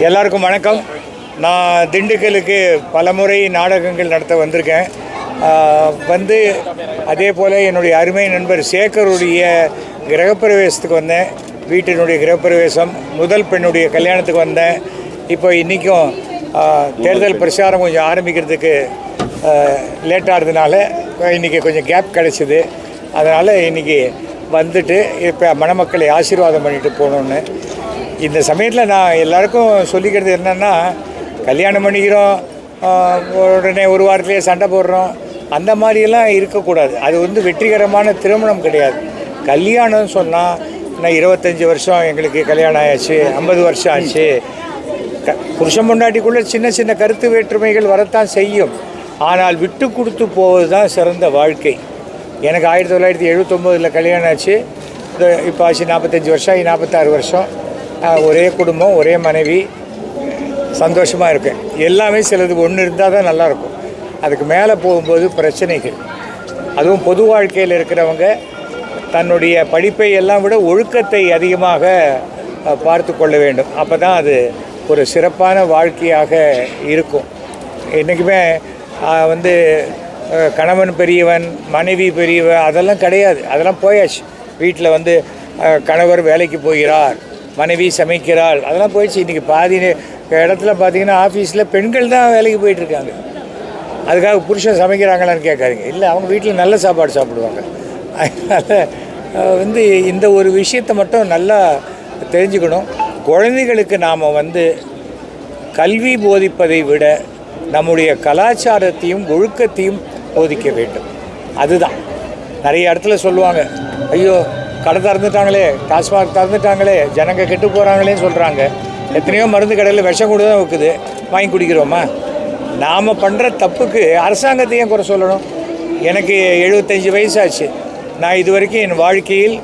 எல்லாருக்கும் வணக்கம். நான் திண்டுக்கலுக்கு பலமுறை நாடகங்கள் நடத்த வந்திருக்கேன். அதே போல் என்னுடைய அருமை நண்பர் சேகருடைய கிரகப்பிரவேசத்துக்கு வந்தேன். வீட்டினுடைய கிரகப்பிரவேசம், முதல் பெண்ணுடைய கல்யாணத்துக்கு வந்தேன். இப்போ இன்றைக்கும் தேர்தல் பிரச்சாரம் கொஞ்சம் ஆரம்பிக்கிறதுக்கு லேட்டாகிறதுனால இன்றைக்கி கொஞ்சம் கேப் கிடச்சிது. அதனால் இன்றைக்கி வந்துட்டு இப்போ மணமக்களை ஆசீர்வாதம் பண்ணிட்டு போகணுன்னு இந்த சமயத்தில் நான் எல்லாருக்கும் சொல்லிக்கிறது என்னென்னா, கல்யாணம் பண்ணிக்கிறோம், உடனே ஒரு வாரத்திலேயே சண்டை போடுறோம், அந்த மாதிரியெல்லாம் இருக்கக்கூடாது. அது வெற்றிகரமான திருமணம் கிடையாது. கல்யாணம்னு சொன்னால் நான் 25 வருஷம் எங்களுக்கு கல்யாணம் ஆயாச்சு, 50 வருஷம் ஆச்சு. புருஷன் பொண்டாட்டிக்குள்ளே சின்ன சின்ன கருத்து வேற்றுமைகள் வரத்தான் செய்யும். ஆனால் விட்டு கொடுத்து போவது தான் சிறந்த வாழ்க்கை. எனக்கு 1979 கல்யாணம் ஆச்சு. இப்போ ஆச்சு 45 வருஷம், 46 வருஷம். ஒரே குடும்பம், ஒரே மனைவி, சந்தோஷமாக இருக்கேன். எல்லாமே சிலது ஒன்று இருந்தால் தான் நல்லாயிருக்கும். அதுக்கு மேலே போகும்போது பிரச்சனைகள். அதுவும் பொது வாழ்க்கையில் இருக்கிறவங்க தன்னுடைய படிப்பை எல்லாம் விட ஒழுக்கத்தை அதிகமாக பார்த்து கொள்ள வேண்டும். அப்போ தான் அது ஒரு சிறப்பான வாழ்க்கையாக இருக்கும். என்றைக்குமே கணவன் பெரியவன், மனைவி பெரியவன் அதெல்லாம் கிடையாது. அதெல்லாம் போயாச்சு. வீட்டில் கணவர் வேலைக்கு போகிறார், மனைவி சமைக்கிறாள், அதெல்லாம் போயிடுச்சு. இன்றைக்கி பாதி இடத்துல பார்த்திங்கன்னா ஆஃபீஸில் பெண்கள் தான் வேலைக்கு போயிட்டுருக்காங்க. அதுக்காக புருஷன் சமைக்கிறாங்களான்னு கேட்காதீங்க. இல்லை, அவங்க வீட்டில் நல்ல சாப்பாடு சாப்பிடுவாங்க. அதனால் இந்த ஒரு விஷயத்தை மட்டும் நல்லா தெரிஞ்சுக்கணும். குழந்தைகளுக்கு நாம் கல்வி போதிப்பதை விட நம்முடைய கலாச்சாரத்தையும் ஒழுக்கத்தையும் போதிக்க வேண்டும். அதுதான் நிறைய இடத்துல சொல்லுவாங்க, ஐயோ கடை திறந்துட்டாங்களே, டாஸ்மாக் திறந்துட்டாங்களே, ஜனங்க கெட்டு போகிறாங்களேன்னு சொல்கிறாங்க. எத்தனையோ மருந்து கடையில் விஷம் கூட தான் வைக்குது, வாங்கி குடிக்கிறோமா? நாம் பண்ணுற தப்புக்கு அரசாங்கத்தையும் குறை சொல்லணும். எனக்கு 75 வயசாச்சு. நான் இது வரைக்கும் என் வாழ்க்கையில்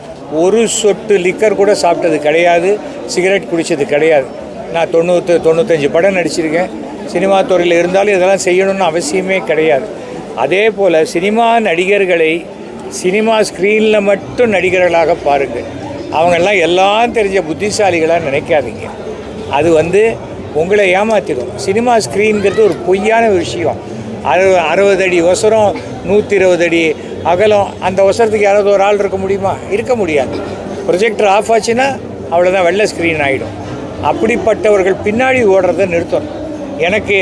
ஒரு சொட்டு லிக்கர் கூட சாப்பிட்டது கிடையாது, சிகரெட் குடித்தது கிடையாது. நான் 95 படம் நடிச்சிருக்கேன். சினிமா துறையில் இருந்தாலும் இதெல்லாம் செய்யணும்னு அவசியமே கிடையாது. அதே போல் சினிமா நடிகர்களை சினிமா ஸ்க்ரீனில் மட்டும் நடிகர்களாக பாருங்கள். அவங்கெல்லாம் எல்லாம் தெரிஞ்ச புத்திசாலிகளாக நினைக்காதீங்க. அது உங்களை ஏமாற்றிடும். சினிமா ஸ்க்ரீனுங்கிறது ஒரு பொய்யான விஷயம். 60 அடி ஒசரம், 120 அடி அகலம். அந்த ஒசரத்துக்கு யாராவது ஒரு ஆள் இருக்க முடியுமா? இருக்க முடியாது. ப்ரொஜெக்டர் ஆஃப் ஆச்சுன்னா அவ்வளோதான், வெள்ளை ஸ்க்ரீன் ஆகிடும். அப்படிப்பட்டவர்கள் பின்னாடி ஓடுறதை நிறுத்தணும். எனக்கு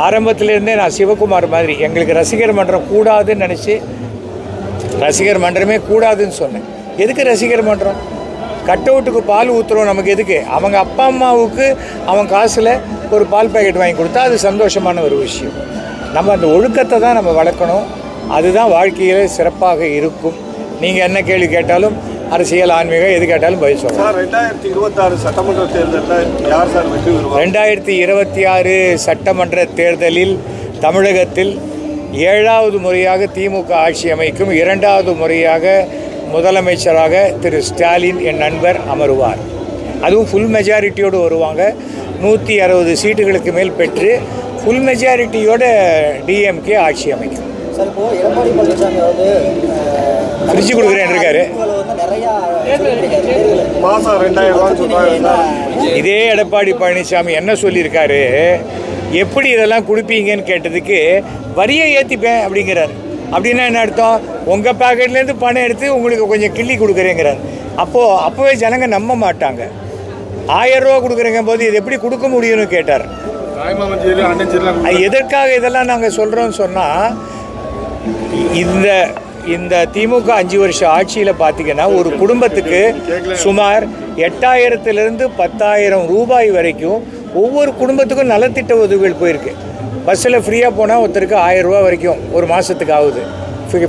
ஆரம்பத்திலேருந்தே நான் சிவகுமார் மாதிரி எங்களுக்கு ரசிகர் மன்றம் கூடாதுன்னு நினச்சி ரசிகர் மன்றமே கூடாதுன்னு சொன்னேன். எதுக்கு ரசிகர் மன்றம்? கட் அவுட்டுக்கு பால் ஊற்றுறோம், நமக்கு எதுக்கு? அவங்க அப்பா அம்மாவுக்கு அவன் காசில் ஒரு பால் பேக்கெட் வாங்கி கொடுத்தா அது சந்தோஷமான ஒரு விஷயம். நம்ம அந்த ஒழுக்கத்தை தான் நம்ம வளர்க்கணும். அதுதான் வாழ்க்கையில் சிறப்பாக இருக்கும். நீங்கள் என்ன கேள்வி கேட்டாலும், அரசியல், ஆன்மீகம், எது கேட்டாலும் பதில் சொல்லலாம். 2026 சட்டமன்ற தேர்தலில் யார் சார் வெற்றி பெறுவார்? 2026 சட்டமன்ற தேர்தலில் தமிழகத்தில் 7வது முறையாக திமுக ஆட்சி அமைக்கும். 2வது முறையாக முதலமைச்சராக திரு ஸ்டாலின் என் நண்பர் அமருவார். அதுவும் ஃபுல் மெஜாரிட்டியோடு வருவாங்க. 160 சீட்டுகளுக்கு மேல் பெற்று ஃபுல் மெஜாரிட்டியோட டிஎம்கே ஆட்சி அமைக்கும். சார், இப்போ எடப்பாடி பழனிசாமி ஃப்ரிட்ஜ் கொடுக்குறேன் இருக்காரு. இதே எடப்பாடி பழனிசாமி என்ன சொல்லியிருக்காரு, எப்படி இதெல்லாம் கொடுப்பீங்கன்னு கேட்டதுக்கு வரியை ஏற்றிப்பேன் அப்படிங்கிறார். அப்படின்னா என்ன அர்த்தம்? உங்கள் பேக்கெட்லேருந்து பணம் எடுத்து உங்களுக்கு கொஞ்சம் கிள்ளி கொடுக்குறேங்கிறார். அப்போவே ஜனங்க நம்ப மாட்டாங்க. 1000 ரூபா கொடுக்குறேங்க போது இது எப்படி கொடுக்க முடியும்னு கேட்டார். எதற்காக இதெல்லாம் நாங்கள் சொல்கிறோன்னு சொன்னால், இந்த திமுக 5 வருஷ ஆட்சியில் பார்த்திங்கன்னா ஒரு குடும்பத்துக்கு சுமார் 8000லேருந்து 10,000 ரூபாய் வரைக்கும் ஒவ்வொரு குடும்பத்துக்கும் நலத்திட்ட உதவிகள் போயிருக்கு. பஸ்ஸில் ஃப்ரீயாக போனால் ஒருத்தருக்கு 1000 ரூபா வரைக்கும் ஒரு மாதத்துக்கு ஆகுது,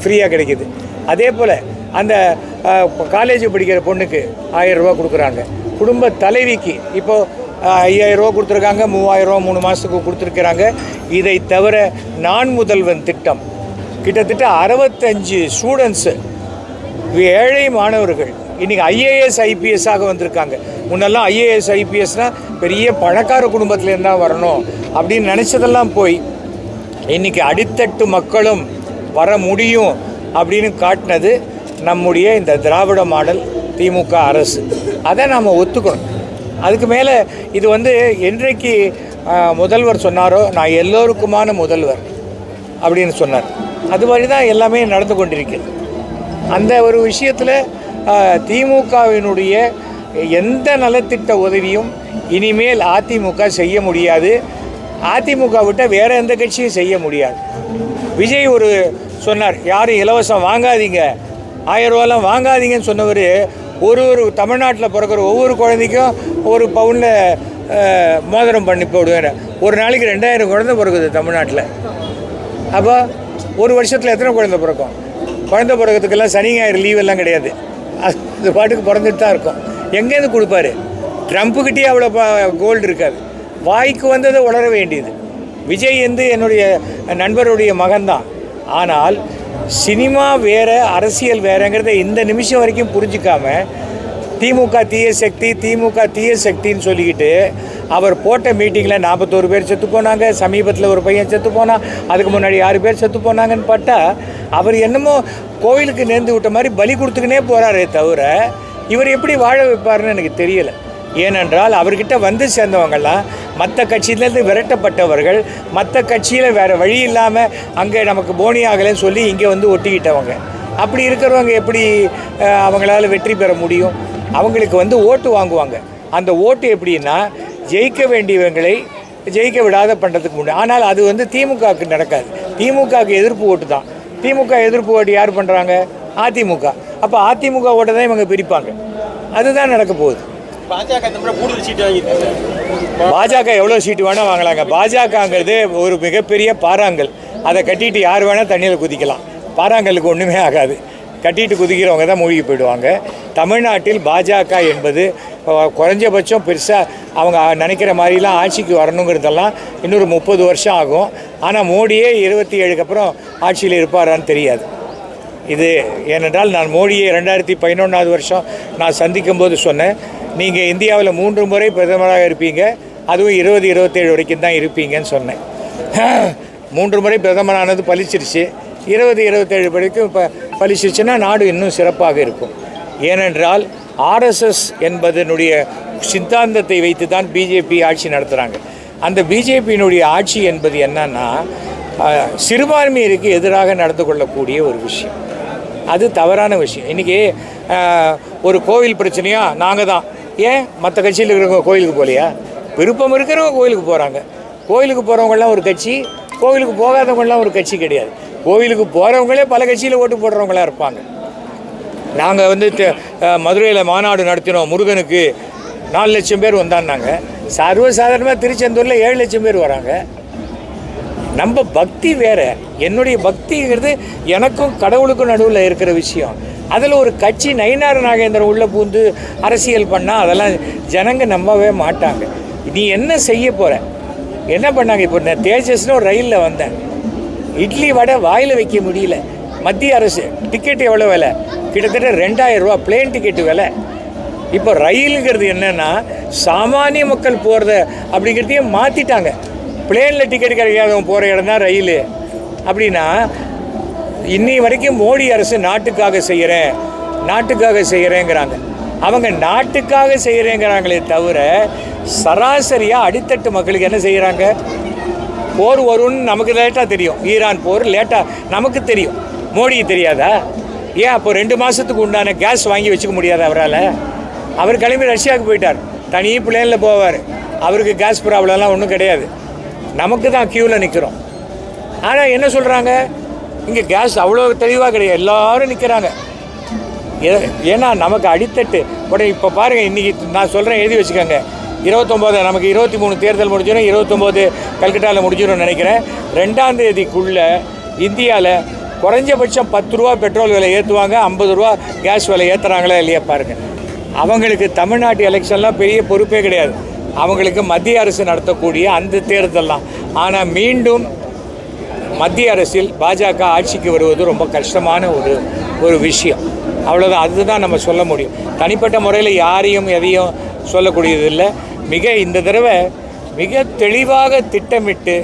ஃப்ரீயாக கிடைக்கிது. அதே போல் அந்த காலேஜ் படிக்கிற பொண்ணுக்கு 1000 ரூபா கொடுக்குறாங்க. குடும்ப தலைவிக்கு இப்போது 5000 ரூபா கொடுத்துருக்காங்க, 3000 ரூபா 3 மாதத்துக்கு கொடுத்துருக்குறாங்க. இதை தவிர நான் முதல்வன் திட்டம் கிட்டத்தட்ட 65 ஸ்டூடெண்ட்ஸு, ஏழை மாணவர்கள் இன்றைக்கி ஐஏஎஸ் ஐபிஎஸ்ஸாக வந்திருக்காங்க. முன்னெல்லாம் ஐஏஎஸ் ஐபிஎஸ்னால் பெரிய பணக்கார குடும்பத்துலேருந்து தான் வரணும் அப்படின்னு நினச்சதெல்லாம் போய் இன்றைக்கி அடித்தட்டு மக்களும் வர முடியும் அப்படின்னு காட்டினது நம்முடைய இந்த திராவிட மாடல் திமுக அரசு. அதை நாம் ஒத்துக்கணும். அதுக்கு மேலே இது வந்து என்றைக்கு முதல்வர் சொன்னாரோ நான் எல்லோருக்குமான முதல்வர் அப்படின்னு சொன்னார். அது மாதிரி தான் எல்லாமே நடந்து கொண்டிருக்கிறது. அந்த ஒரு விஷயத்தில் திமுகவினுடைய எந்த நலத்திட்ட உதவியும் இனிமேல் அதிமுக செய்ய முடியாது. அதிமுக விட்டால் வேறு எந்த கட்சியும் செய்ய முடியாது. விஜய் ஒரு சொன்னார், யாரும் இலவசம் வாங்காதீங்க, 1000 ரூபாலாம் வாங்காதீங்கன்னு சொன்னவர் ஒரு தமிழ்நாட்டில் பிறக்கிற ஒவ்வொரு குழந்தைக்கும் ஒரு பவுனில் மோதிரம் பண்ணி போடுவேன். ஒரு நாளைக்கு 2000 குழந்தை பிறகுது தமிழ்நாட்டில். அப்போ ஒரு வருஷத்தில் எத்தனை குழந்தை பிறக்கும்? குழந்தை பிறக்கிறதுக்கெல்லாம் சனி ஞாயிறு லீவெல்லாம் கிடையாது. அது பாட்டுக்கு பிறந்துட்டு தான் இருக்கும். எங்கேருந்து கொடுப்பாரு? ட்ரம்ப்புக்கிட்டே அவ்வளோ கோல்டு இருக்காது. வாய்க்கு வந்ததை உணர வேண்டியது. விஜய் வந்து என்னுடைய நண்பருடைய மகன்தான். ஆனால் சினிமா வேறு, அரசியல் வேறுங்கிறத இந்த நிமிஷம் வரைக்கும் புரிஞ்சிக்காம திமுக தீய சக்தின்னு சொல்லிக்கிட்டு அவர் போட்ட மீட்டிங்கில் 41 பேர் செத்து போனாங்க, சமீபத்தில் ஒரு பையன் செத்து போனான், அதுக்கு முன்னாடி 6 பேர் செத்து போனாங்கன்னு பார்த்தா அவர் என்னமோ கோவிலுக்கு நேர்ந்து விட்ட மாதிரி பலி கொடுத்துக்கினே போகிறாரே தவிர இவர் எப்படி வாழ வைப்பார்னு எனக்கு தெரியலை. ஏனென்றால் அவர்கிட்ட வந்து சேர்ந்தவங்கள்லாம் மற்ற கட்சியிலேருந்து விரட்டப்பட்டவர்கள், மற்ற கட்சியில் வேறு வழி இல்லாமல் அங்கே நமக்கு போனி ஆகலைன்னு சொல்லி இங்கே வந்து ஒட்டிக்கிட்டவங்க. அப்படி இருக்கிறவங்க எப்படி அவங்களால வெற்றி பெற முடியும்? அவங்களுக்கு வந்து ஓட்டு வாங்குவாங்க. அந்த ஓட்டு எப்படின்னா ஜெயிக்க வேண்டியவங்களை ஜெயிக்க விடாத பண்ணுறதுக்கு முடியும். ஆனால் அது வந்து திமுகவுக்கு நடக்காது. திமுகவுக்கு எதிர்ப்பு ஓட்டு தான். திமுக எதிர்ப்பு ஓட்டு யார் பண்ணுறாங்க? அதிமுக. அப்போ அதிமுக ஓட்டை தான் இவங்க பிரிப்பாங்க. அதுதான் நடக்க போகுது. பாஜக எவ்வளோ சீட்டு வேணால் வாங்கலாங்க. பாஜகங்கிறது ஒரு மிகப்பெரிய பாறாங்கல். அதை கட்டிட்டு யார் வேணால் தண்ணியில் குதிக்கலாம். பாறாங்கலுக்கு ஒன்றுமே ஆகாது. கட்டிட்டு குதிக்கிறவங்க தான் மூழ்கி போயிடுவாங்க. தமிழ்நாட்டில் பாஜக என்பது குறைஞ்சபட்சம் பெருசாக அவங்க நினைக்கிற மாதிரிலாம் ஆட்சிக்கு வரணுங்கிறதெல்லாம் இன்னொரு 30 வருஷம் ஆகும். ஆனால் மோடியே 27க்கு அப்புறம் ஆட்சியில் இருப்பாரான்னு தெரியாது. இது ஏனென்றால் நான் மோடியை 2011 வருஷம் நான் சந்திக்கும் போது சொன்னேன், நீங்கள் இந்தியாவில் 3 முறை பிரதமராக இருப்பீங்க, அதுவும் 2027 வரைக்கும் தான் இருப்பீங்கன்னு சொன்னேன். 3 முறை பிரதமரானது பலிச்சிருச்சு. 2027 வரைக்கும் இப்போ பலிச்சிருச்சுன்னா நாடு இன்னும் சிறப்பாக இருக்கும். ஏனென்றால் ஆர்எஸ்எஸ் என்பதனுடைய சித்தாந்தத்தை வைத்து தான் பிஜேபி ஆட்சி நடத்துகிறாங்க. அந்த பிஜேபியினுடைய ஆட்சி என்பது என்னன்னா சிறுபான்மையினருக்கு எதிராக நடந்து கொள்ளக்கூடிய ஒரு விஷயம். அது தவறான விஷயம். இன்றைக்கி ஒரு கோவில் பிரச்சனையா நாங்கள் தான், ஏன் மற்ற கட்சியில் இருக்கிறவங்க கோயிலுக்கு போகலையா? விருப்பம் இருக்கிறவங்க கோயிலுக்கு போகிறாங்க. கோயிலுக்கு போகிறவங்களாம் ஒரு கட்சி, கோவிலுக்கு போகாதவங்களாம் ஒரு கட்சி கிடையாது. கோவிலுக்கு போகிறவங்களே பல கட்சியில் ஓட்டு போடுறவங்களாம் இருப்பாங்க. நாங்கள் வந்து மதுரையில் மாநாடு நடத்தினோம், முருகனுக்கு 4 லட்சம் பேர் வந்தான்னாங்க. சர்வசாதாரணமாக திருச்செந்தூரில் 7 லட்சம் பேர் வராங்க. நம்ம பக்தி வேறு. என்னுடைய பக்திங்கிறது எனக்கும் கடவுளுக்கும் நடுவில் இருக்கிற விஷயம். அதில் ஒரு கட்சி நயினார் நாகேந்திரன் உள்ளே பூந்து அரசியல் பண்ணால் அதெல்லாம் ஜனங்க நம்பவே மாட்டாங்க. நீ என்ன செய்ய போகிற? என்ன பண்ணாங்க? இப்போ நான் தேஜஸ்னு ஒரு ரயிலில் வந்தேன், இட்லி வடை வாயில் வைக்க முடியல. மத்திய அரசு டிக்கெட் எவ்வளோ விலை? கிட்டத்தட்ட 2000 ரூபா பிளேன் டிக்கெட்டு விலை. இப்போ ரயிலுங்கிறது என்னென்னா சாமானிய மக்கள் போகிறத அப்படிங்கிறதையும் மாற்றிட்டாங்க. பிளேனில் டிக்கெட் கிடைக்காதவங்க போகிற இடம் தான் ரயில். அப்படின்னா இன்னி வரைக்கும் மோடி அரசு நாட்டுக்காக செய்கிறேங்கிறாங்க. அவங்க நாட்டுக்காக செய்கிறேங்கிறாங்களே தவிர சராசரியாக அடித்தட்டு மக்களுக்கு என்ன செய்கிறாங்க? போர் வரும்னு நமக்கு லேட்டாக தெரியும். ஈரான் போர் லேட்டாக நமக்கு தெரியும், மோடிக்கு தெரியாதா? ஏன் அப்போ 2 மாதத்துக்கு உண்டான கேஸ் வாங்கி வச்சுக்க முடியாது அவரால்? அவர் கிளம்பி ரஷ்யாவுக்கு போயிட்டார், தனி பிளேனில் போவார். அவருக்கு கேஸ் ப்ராப்ளம்லாம் ஒன்றும் கிடையாது. நமக்கு தான் க்யூவில் நிற்கிறோம். ஆனால் என்ன சொல்கிறாங்க, இங்கே கேஸ் அவ்வளோ தெளிவாக கிடையாது, எல்லோரும் நிற்கிறாங்க. ஏன்னா நமக்கு அடித்தட்டு. உடனே இப்போ பாருங்கள், இன்றைக்கி நான் சொல்கிறேன், எழுதி வச்சுக்கோங்க. 29 நமக்கு 23 தேர்தல் முடிஞ்சிடும், 29 கல்கட்டாவில் முடிஞ்சிடும்னு நினைக்கிறேன். 2ஆம் தேதிக்குள்ளே இந்தியாவில் குறைஞ்சபட்சம் 10 ரூபா பெட்ரோல் விலை ஏற்றுவாங்க, 50 ரூபா கேஸ் விலை ஏற்றுறாங்களா இல்லையா பாருங்கள். அவங்களுக்கு தமிழ்நாட்டு எலெக்ஷன்லாம் பெரிய பொறுப்பே கிடையாது. அவங்களுக்கு மத்திய அரசு நடத்தக்கூடிய அந்த தேர்தல்லாம். ஆனால் மீண்டும் மத்திய அரசில் பாஜக ஆட்சிக்கு வருவது ரொம்ப கஷ்டமான ஒரு விஷயம். அவ்வளோதான். அதுதான் நம்ம சொல்ல முடியும். தனிப்பட்ட முறையில் யாரையும் எதையும் சொல்லக்கூடியதில்லை. இந்த தடவை மிக தெளிவாக திட்டமிட்டு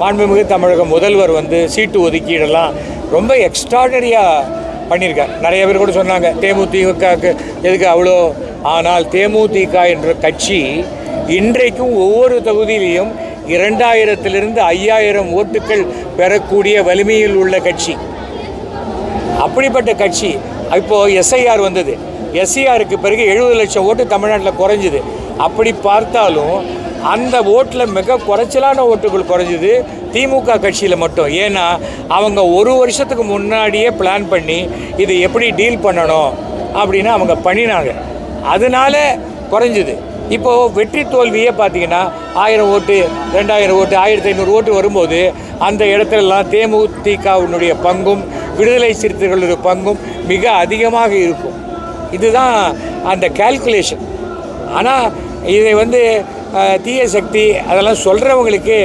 மாண்புமிகு தமிழக முதல்வர் வந்து சீட்டு ஒதுக்கீடெல்லாம் ரொம்ப எக்ஸ்ட்ராடனரியாக பண்ணியிருக்கார். நிறைய பேர் கூட சொன்னாங்க தேமுதிகவுக்கு எதுக்கு அவ்வளோ. ஆனால் தேமுதிக என்ற கட்சி இன்றைக்கும் ஒவ்வொரு தொகுதியிலையும் 2000 5000 ஓட்டுகள் பெறக்கூடிய வலிமையில் உள்ள கட்சி. அப்படிப்பட்ட கட்சி. இப்போது எஸ்ஐஆர் வந்தது. எஸ்ஐஆருக்கு பிறகு 70 லட்சம் ஓட்டு தமிழ்நாட்டில் குறைஞ்சிது. அப்படி பார்த்தாலும் அந்த ஓட்டில் மிக குறைச்சலான ஓட்டுகள் குறைஞ்சிது திமுக கட்சியில் மட்டும். ஏன்னா அவங்க ஒரு வருஷத்துக்கு முன்னாடியே பிளான் பண்ணி இது எப்படி டீல் பண்ணணும் அப்படின்னு அவங்க பண்ணினாங்க. அதனால குறைஞ்சிது. இப்போது வெற்றி தோல்வியே பார்த்தீங்கன்னா 1000 ஓட்டு 2000 ஓட்டு 1500 ஓட்டு வரும்போது அந்த இடத்துலலாம் தேமுதிகவினுடைய பங்கும் விடுதலை சிறுத்தைகளுடைய பங்கும் மிக அதிகமாக இருக்கும். இதுதான் அந்த கால்குலேஷன். ஆனால் இதை வந்து தீய சக்தி அதெல்லாம் சொல்கிறவங்களுக்கு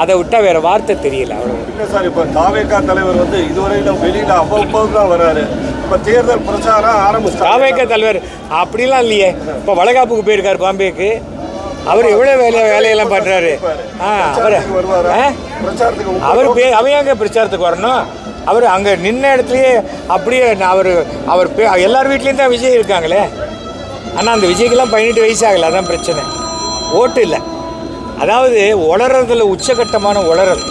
அதை விட்டால் வேறு வார்த்தை தெரியல. அவ்வளோ இல்லை சார். இப்போ தாவேகா தலைவர் வந்து இதுவரையில் வெளியில் அவ்வப்போது தான் வராரு. இப்போ தேர்தல் பிரச்சாரம் ஆரம்பிச்சு தாவேகா தலைவர் அப்படிலாம் இல்லையே. இப்போ வளகாப்புக்கு போயிருக்கார் பாம்பேக்கு. அவர் எவ்வளோ வேலையெல்லாம் பண்ணுறாரு. அவர் எங்கே பிரச்சாரத்துக்கு வரணும்? அவர் அங்கே நின்ன இடத்துலையே அப்படியே அவர் எல்லார் வீட்லேயும் தான் விஜய் இருக்காங்களே. ஆனால் அந்த விஜய்க்கெல்லாம் 18 வயசு ஆகலை. அதான் பிரச்சனை. ஓட்டு இல்லை. அதாவது உளறதில் உச்சகட்டமான உளறல்.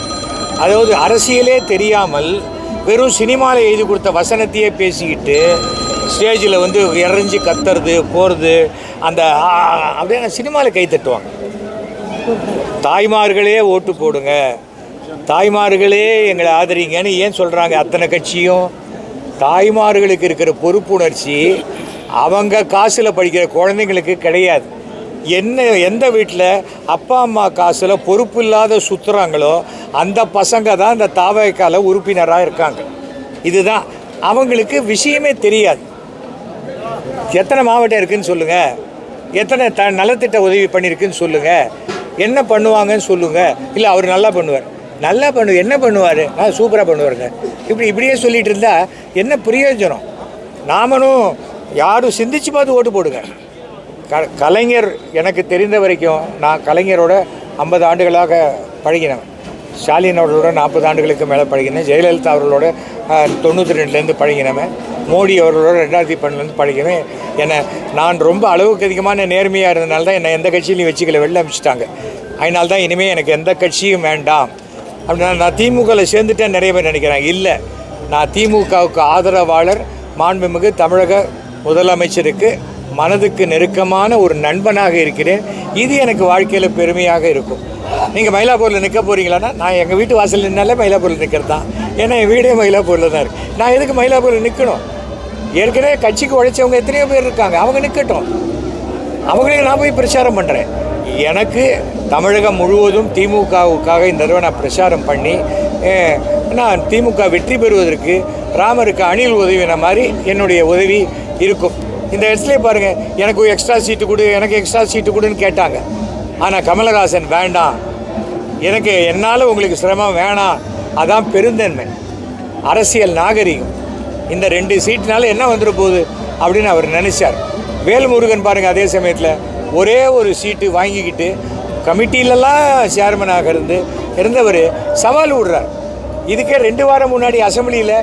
அதாவது அரசியலே தெரியாமல் வெறும் சினிமாவில் எழுதி கொடுத்த வசனத்தையே பேசிக்கிட்டு ஸ்டேஜில் வந்து இறஞ்சி கத்துறது போகிறது. அந்த அப்படியே சினிமாவில் கை தட்டுவாங்க. தாய்மார்களே ஓட்டு போடுங்க, தாய்மார்களே எங்களை ஆதரிங்கன்னு ஏன் சொல்கிறாங்க அத்தனை கட்சியும்? தாய்மார்களுக்கு இருக்கிற பொறுப்புணர்ச்சி அவங்க காசில் படிக்கிற குழந்தைங்களுக்கு கிடையாது. எந்த வீட்டில் அப்பா அம்மா காசில் பொறுப்பு இல்லாத சுற்றுறாங்களோ அந்த பசங்க தான் இந்த தாவேகால உறுப்பினராக இருக்காங்க. இதுதான் அவங்களுக்கு விஷயமே தெரியாது. எத்தனை மாவட்டம் இருக்குதுன்னு சொல்லுங்கள், எத்தனை நலத்திட்ட உதவி பண்ணியிருக்குன்னு சொல்லுங்கள், என்ன பண்ணுவாங்கன்னு சொல்லுங்கள். இல்லை அவர் நல்லா பண்ணுவார், என்ன பண்ணுவார், சூப்பராக பண்ணுவாருங்க. இப்படியே சொல்லிகிட்டு இருந்தால் என்ன பிரயோஜனம்? நாமளும் யாரும் சிந்திச்சு பார்த்து ஓட்டு போடுங்க. கலைஞர் எனக்கு தெரிந்த வரைக்கும் நான் கலைஞரோட 50 ஆண்டுகளாக பழகினேன். ஸ்டாலின் அவர்களோட 40 ஆண்டுகளுக்கு மேலே பழகினேன். ஜெயலலிதா அவர்களோட 92லேருந்து பழகினவன். மோடி அவர்களோட 2012லேருந்து பழகினேன். என்னை நான் ரொம்ப அளவுக்கு அதிகமான நேர்மையாக இருந்தனால தான் என்னை எந்த கட்சியிலையும் வச்சுக்கல, வெளில அனுப்பிச்சிட்டாங்க. அதனால தான் இனிமேல் எனக்கு எந்த கட்சியும் வேண்டாம் அப்படின்னா நான் திமுகவில் சேர்ந்துட்டேன் நிறைய பேர் நினைக்கிறாங்க. இல்லை, நான் திமுகவுக்கு ஆதரவாளர். மாண்புமிகு தமிழக முதலமைச்சருக்கு மனதுக்கு நெருக்கமான ஒரு நண்பனாக இருக்கிறேன். இது எனக்கு வாழ்க்கையில் பெருமையாக இருக்கும். நீங்கள் மயிலாப்பூரில் நிற்க போகிறீங்களான்னா நான் எங்கள் வீட்டு வாசல் நின்னாலே மயிலாப்பூரில் நிற்கிறது தான். ஏன்னா என் வீடே மயிலாப்பூரில் தான் இருக்குது. நான் எதுக்கு மயிலாப்பூரில் நிற்கணும்? ஏற்கனவே கட்சிக்கு உழைச்சவங்க எத்தனையோ பேர் இருக்காங்க, அவங்க நிற்கட்டும். அவங்களுக்கு நான் போய் பிரச்சாரம் பண்ணுறேன். எனக்கு தமிழகம் முழுவதும் திமுகவுக்காக இந்த தடவை நான் பிரச்சாரம் பண்ணி நான் திமுக வெற்றி பெறுவதற்கு ராமருக்கு அணில் உதவின மாதிரி என்னுடைய உதவி இருக்கும். இந்த இடத்துலேயே பாருங்கள், எனக்கு எக்ஸ்ட்ரா சீட்டு கொடு, எனக்கு எக்ஸ்ட்ரா சீட்டு கொடுன்னு கேட்டாங்க. ஆனால் கமலஹாசன் வேண்டாம், என்னால் உங்களுக்கு சிரமம் வேணாம், அதான் பெருந்தன்மை, அரசியல் நாகரிகம். இந்த 2 சீட்னால என்ன வந்துட போகுது அப்படின்னு அவர் நினச்சார். வேல்முருகன் பாருங்கள், அதே சமயத்தில் ஒரே ஒரு சீட்டு வாங்கிக்கிட்டு கமிட்டியிலலாம் சேர்மனாக இருந்தவர் சவால் விடுறார். இதுக்கே 2 வாரம் முன்னாடி அசம்பிளியில்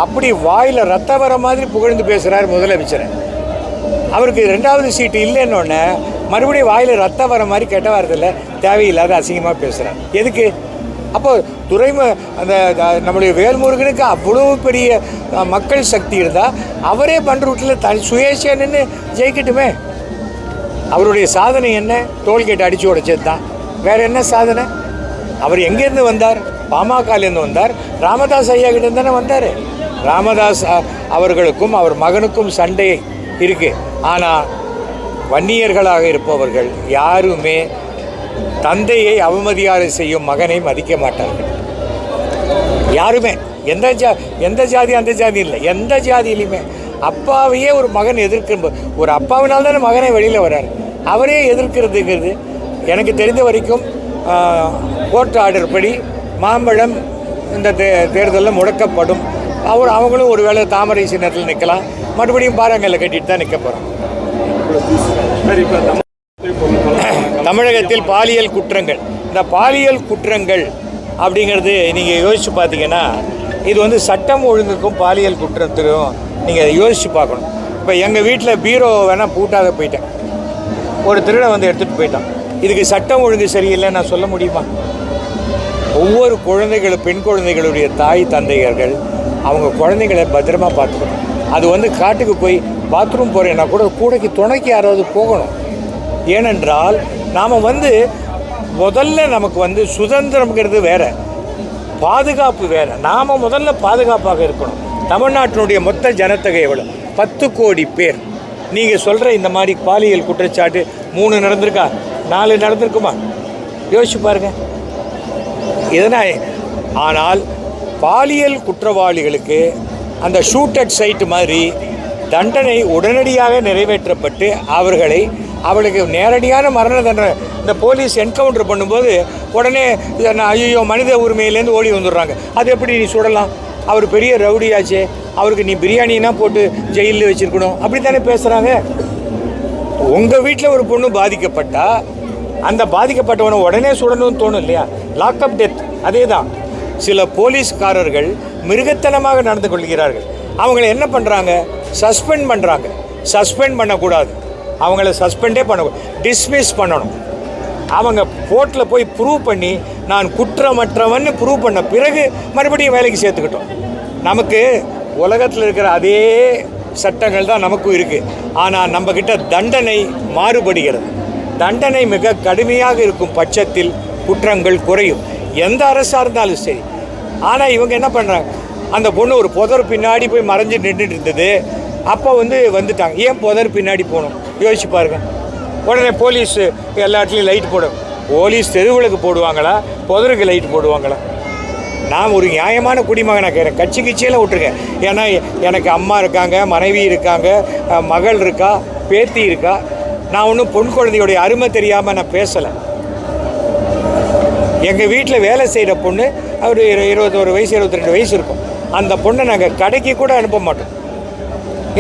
அப்படி வாயில் ரத்த வர மாதிரி புகழ்ந்து பேசுகிறார் முதலமைச்சர். அவருக்கு 2வது சீட்டு இல்லைன்னொன்னே மறுபடியும் வாயில் ரத்தம் வர மாதிரி கெட்ட வாரத்தில் தேவையில்லாத அசிங்கமாக பேசுகிறார். எதுக்கு? அப்போது அந்த நம்முடைய வேல்முருகனுக்கு அவ்வளோ பெரிய மக்கள் சக்தி இருந்தால் அவரே பண்ருட்டில் சுயேட்சையாக நின்று ஜெயிக்கட்டுமே. அவருடைய சாதனை என்ன? டோல்கேட் அடித்து உடைச்சது தான். வேறு என்ன சாதனை? அவர் எங்கேருந்து வந்தார்? பாமகலேருந்து வந்தார். ராமதாஸ் ஐயா கிட்ட தானே வந்தார். ராமதாஸ் அவர்களுக்கும் அவர் மகனுக்கும் சண்டை இருக்குது. ஆனால் வன்னியர்களாக இருப்பவர்கள் யாருமே தந்தையை அவமதியாரை செய்யும் மகனை மதிக்க மாட்டார்கள். யாருமே எந்த ஜாதி அந்த ஜாதி இல்லை, எந்த ஜாதியிலையுமே அப்பாவையே ஒரு மகன் எதிர்க்கும். ஒரு அப்பாவினால் தானே மகனை வெளியில் வர்றார். அவரே எதிர்க்கிறதுங்கிறது எனக்கு தெரிந்த வரைக்கும் கோர்ட் ஆர்டர் படி மாம்பழம் இந்த தேர்தலில் முடக்கப்படும். அவங்களும் ஒரு வேளை தாமரை சின்னத்தில் நிற்கலாம். மறுபடியும் பாறாங்கல்ல கட்டிட்டு தான் நிற்க போகிறோம். தமிழகத்தில் பாலியல் குற்றங்கள், இந்த பாலியல் குற்றங்கள் அப்படிங்கிறது நீங்கள் யோசித்து பார்த்தீங்கன்னா இது வந்து சட்டம் ஒழுங்குக்கும் பாலியல் குற்றத்துக்கும் நீங்கள் யோசித்து பார்க்கணும். இப்போ எங்கள் வீட்டில் பீரோ வேணால் பூட்டாத போயிட்டேன், ஒரு திருடன் வந்து எடுத்துகிட்டு போயிட்டான். இதுக்கு சட்டம் ஒழுங்கு சரியில்லை நான் சொல்ல முடியுமா? ஒவ்வொரு குழந்தைகளும், பெண் குழந்தைகளுடைய தாய் தந்தையர்கள் அவங்க குழந்தைகளை பத்திரமா பார்த்துக்கணும். அது வந்து காட்டுக்கு போய் பாத்ரூம் போகிறேன்னா கூட கூடைக்கு துணைக்கு யாராவது போகணும். ஏனென்றால் நாம் வந்து முதல்ல நமக்கு வந்து சுதந்திரம்ங்கிறது வேறு, பாதுகாப்பு வேறு. நாம் முதல்ல பாதுகாப்பாக இருக்கணும். தமிழ்நாட்டினுடைய மொத்த ஜனத்தொகை எவ்வளோ? 10 கோடி பேர். நீங்கள் சொல்கிற இந்த மாதிரி பாலியல் குற்றச்சாட்டு 3 நடந்திருக்கா, 4 நடந்திருக்குமா? யோசிச்சு பாருங்கள். இதனால் ஆனால் பாலியல் குற்றவாளிகளுக்கு அந்த ஷூட்டட் சைட்டு மாதிரி தண்டனை உடனடியாக நிறைவேற்றப்பட்டு அவளுக்கு நேரடியான மரண தண்டனை. இந்த போலீஸ் என்கவுண்டர் பண்ணும்போது உடனே ஐயோ மனித உரிமையிலேருந்து ஓடி வந்துடுறாங்க. அது எப்படி நீ சுடலாம்? அவர் பெரிய ரவுடியாச்சே, அவருக்கு நீ பிரியாணினா போட்டு ஜெயிலில் வச்சுருக்கணும், அப்படி தானே பேசுகிறாங்க. உங்கள் வீட்டில் ஒரு பொண்ணு பாதிக்கப்பட்டா அந்த பாதிக்கப்பட்டவனை உடனே சுடணும்னு தோணும் இல்லையா? Lockup death. அதே தான் சில போலீஸ்காரர்கள் மிருகத்தனமாக நடந்து கொள்கிறார்கள். அவங்கள என்ன பண்ணுறாங்க? சஸ்பெண்ட் பண்ணுறாங்க. சஸ்பெண்ட் பண்ணக்கூடாது, அவங்கள சஸ்பெண்டே பண்ணக்கூடாது, டிஸ்மிஸ் பண்ணணும். அவங்க கோர்ட்டில் போய் ப்ரூவ் பண்ணி நான் குற்றமற்றவன்னு ப்ரூவ் பண்ண பிறகு மறுபடியும் வேலைக்கு சேர்த்துக்கிட்டோம். நமக்கு உலகத்தில் இருக்கிற அதே சட்டங்கள் தான் நமக்கும் இருக்குது. ஆனால் நம்மக்கிட்ட தண்டனை மாறுபடுகிறது. தண்டனை மிக கடுமையாக இருக்கும் பட்சத்தில் குற்றங்கள் குறையும், எந்த அரசாக இருந்தாலும் சரி. ஆனால் இவங்க என்ன பண்ணுறாங்க? அந்த பொண்ணு ஒரு புதர் பின்னாடி போய் மறைஞ்சு நின்றுட்டு இருந்தது. அப்போ வந்துட்டாங்க. ஏன் புதர் பின்னாடி போகணும்? யோசிச்சு பாருங்கள். உடனே போலீஸ் எல்லா இடத்துலையும் லைட் போடும். போலீஸ் தெருவிளக்கு போடுவாங்களா, புதருக்கு லைட் போடுவாங்களா? நான் ஒரு நியாயமான குடிமகனாக கேட்குறேன். கட்சியெல்லாம் விட்டுருக்கேன். ஏன்னா எனக்கு அம்மா இருக்காங்க, மனைவி இருக்காங்க, மகள் இருக்கா, பேத்தி இருக்கா. நான் ஒன்றும் பொன் குழந்தையுடைய அருமை தெரியாமல் நான் பேசலை. எங்கள் வீட்டில் வேலை செய்கிற பொண்ணு அவர் 21 வயசு 22 வயசு இருக்கும். அந்த பொண்ணை நாங்கள் கடைக்கு கூட அனுப்ப மாட்டோம்.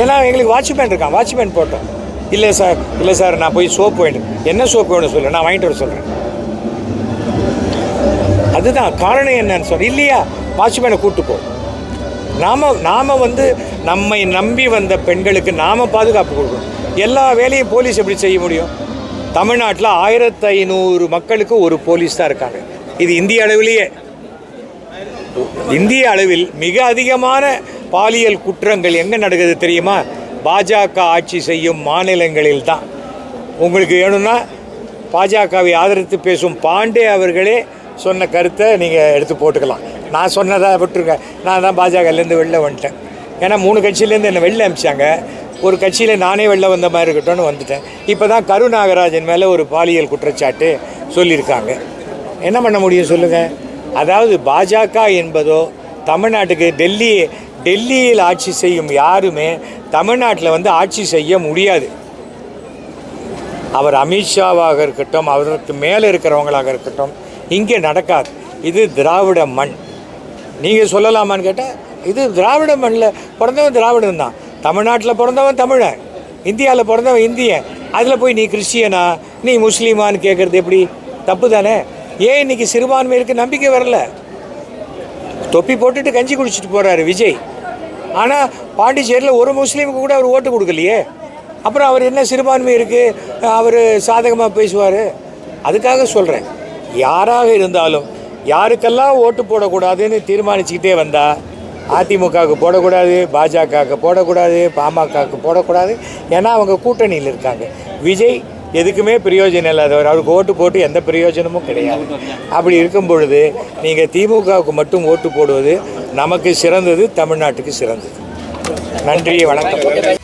ஏன்னா எங்களுக்கு வாட்ச்மேன் இருக்கான், வாட்ச்மேன் போட்டோம். இல்லை சார் நான் போய் சோப்பு வேணும். என்ன சோப்பு வேணும் சொல்லு, நான் வாங்கிட்டு வர சொல்கிறேன். அதுதான் காரணம். என்னன்னு சொல்ல இல்லையா? வாட்ச்மேனை கூப்பிட்டு போ. நாம் வந்து நம்மை நம்பி வந்த பெண்களுக்கு நாம் பாதுகாப்பு கொடுக்கணும். எல்லா வேலையும் போலீஸ் எப்படி செய்ய முடியும்? தமிழ்நாட்டில் 1500 மக்களுக்கு ஒரு போலீஸ் தான் இருக்காங்க. இது இந்திய அளவிலேயே. இந்திய அளவில் மிக அதிகமான பாலியல் குற்றங்கள் எங்கே நடக்குது தெரியுமா? பாஜக ஆட்சி செய்யும் மாநிலங்களில் தான். உங்களுக்கு வேணும்னா பாஜகவை ஆதரித்து பேசும் பாண்டே அவர்களே சொன்ன கருத்தை நீங்கள் எடுத்து போட்டுக்கலாம். நான் சொன்னதை விட்டுருக்கேன். நான் தான் பாஜகலேருந்து வெளில வந்துட்டேன். ஏன்னா 3 கட்சியிலேருந்து என்னை வெளில அனுப்பிச்சாங்க. ஒரு கட்சியில் நானே வெளில வந்த மாதிரி இருக்கட்டும்னு வந்துட்டேன். இப்போ தான் கருநாகராஜன் மேலே ஒரு பாலியல் குற்றச்சாட்டு சொல்லியிருக்காங்க. என்ன பண்ண முடியும் சொல்லுங்கள்? அதாவது பாஜக என்பதோ தமிழ்நாட்டுக்கு டெல்லியில் ஆட்சி செய்யும் யாருமே தமிழ்நாட்டில் வந்து ஆட்சி செய்ய முடியாது. அவர் அமித்ஷாவாக இருக்கட்டும், அவருக்கு மேலே இருக்கிறவங்களாக இருக்கட்டும், இங்கே நடக்காது. இது திராவிட மண். நீங்கள் சொல்லலாமான்னு கேட்டால் இது திராவிட மண்ணில் பிறந்தவன் திராவிடன் தான். தமிழ்நாட்டில் பிறந்தவன் தமிழன், இந்தியாவில் பிறந்தவன் இந்தியன். அதில் போய் நீ கிறிஸ்டியனா, நீ முஸ்லீமான்னு கேட்குறது எப்படி? தப்பு தானே? ஏன் இன்றைக்கி சிறுபான்மையிற்கு நம்பிக்கை வரல? தொப்பி போட்டுட்டு கஞ்சி குடிச்சிட்டு போகிறாரு விஜய். ஆனால் பாண்டிச்சேரியில் ஒரு முஸ்லீமுக்கு கூட அவர் ஓட்டு கொடுக்கலையே. அப்புறம் அவர் என்ன சிறுபான்மை இருக்குது, அவர் சாதகமாக பேசுவார்? அதுக்காக சொல்கிறேன், யாராக இருந்தாலும் யாருக்கெல்லாம் ஓட்டு போடக்கூடாதுன்னு தீர்மானிச்சுக்கிட்டே வந்தால் அதிமுகவுக்கு போடக்கூடாது, பாஜகவுக்கு போடக்கூடாது, பாமகவுக்கு போடக்கூடாது. ஏன்னா அவங்க கூட்டணியில் இருக்காங்க. விஜய் எதுக்குமே பிரயோஜனம் இல்லாதவர். அவருக்கு ஓட்டு போட்டு எந்த பிரயோஜனமும் கிடையாது. அப்படி இருக்கும் பொழுது நீங்கள் திமுகவுக்கு மட்டும் ஓட்டு போடுவது நமக்கு சிறந்தது, தமிழ்நாட்டுக்கு சிறந்தது. நன்றி, வணக்கம்.